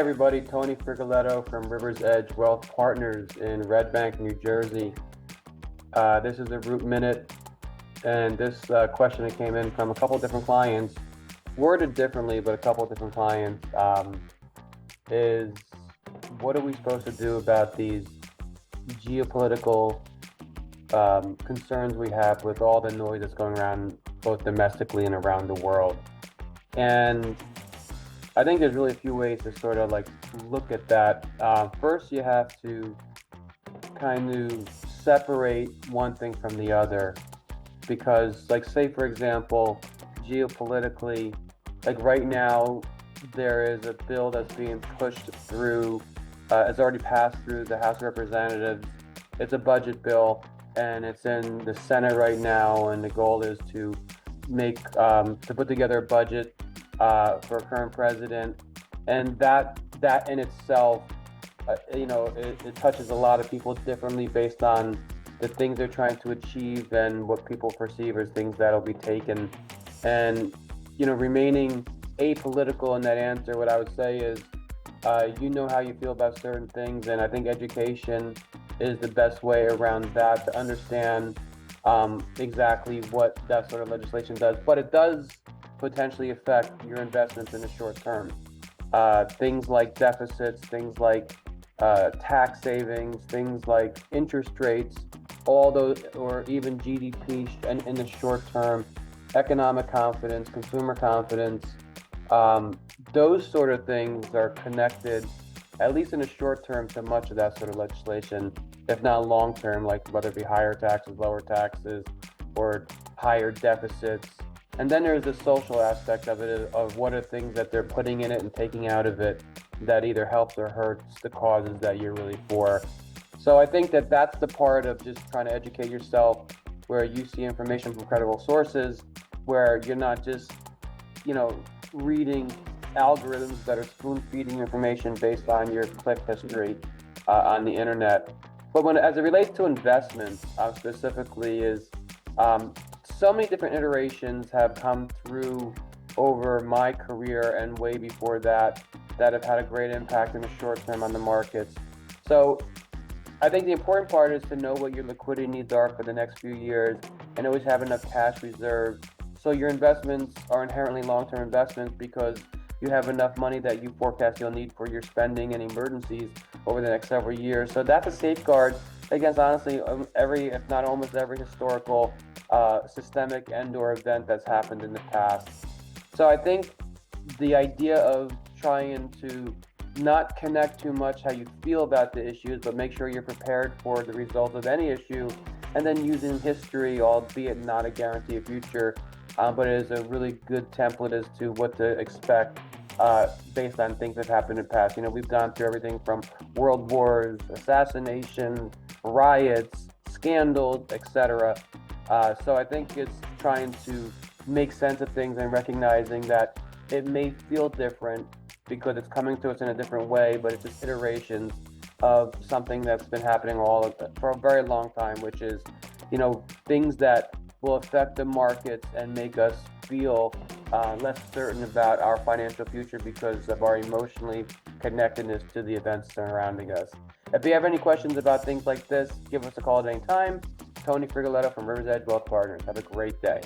everybody. Tony Frigoletto from Rivers Edge Wealth Partners in Red Bank, New Jersey. This is the Root Minute, and this question that came in from a couple of different clients, worded differently, but a couple of different clients, is what are we supposed to do about these geopolitical concerns we have with all the noise that's going around both domestically and around the world? And I think there's really a few ways to sort of like look at that. First, you have to kind of separate one thing from the other, because, like, say for example, geopolitically, like right now, there is a bill that's being pushed through. It's already passed through the House of Representatives. It's a budget bill, and it's in the Senate right now. And the goal is to to put together a budget for a current president, and that in itself, it touches a lot of people differently based on the things they're trying to achieve and what people perceive as things that'll be taken. And remaining apolitical in that answer, what I would say is, how you feel about certain things, and I think education is the best way around that to understand exactly what that sort of legislation does. But it does potentially affect your investments in the short term. Things like deficits, things like tax savings, things like interest rates, all those, or even GDP and in the short term, economic confidence, consumer confidence, those sort of things are connected, at least in the short term, to much of that sort of legislation, if not long term, like whether it be higher taxes, lower taxes, or higher deficits. And then there's the social aspect of it, of what are things that they're putting in it and taking out of it that either helps or hurts the causes that you're really for. So I think that that's the part of just trying to educate yourself, where you see information from credible sources, where you're not just, reading algorithms that are spoon-feeding information based on your click history on the internet. But as it relates to investments, specifically, is so many different iterations have come through over my career and way before that have had a great impact in the short term on the markets. So I think the important part is to know what your liquidity needs are for the next few years and always have enough cash reserves. So your investments are inherently long-term investments because you have enough money that you forecast you'll need for your spending and emergencies over the next several years. So that's a safeguard against, honestly, if not almost every historical systemic and/or event that's happened in the past. So I think the idea of trying to not connect too much how you feel about the issues, but make sure you're prepared for the results of any issue, and then using history, albeit not a guarantee of future, but it is a really good template as to what to expect based on things that happened in the past. We've gone through everything from world wars, assassinations, riots, scandals, etc. So I think it's trying to make sense of things and recognizing that it may feel different because it's coming to us in a different way, but it's just iterations of something that's been happening for a very long time, which is, things that will affect the markets and make us feel less certain about our financial future because of our emotionally connectedness to the events surrounding us. If you have any questions about things like this, give us a call at any time. Tony Frigoletto from Rivers Edge Wealth Partners. Have a great day.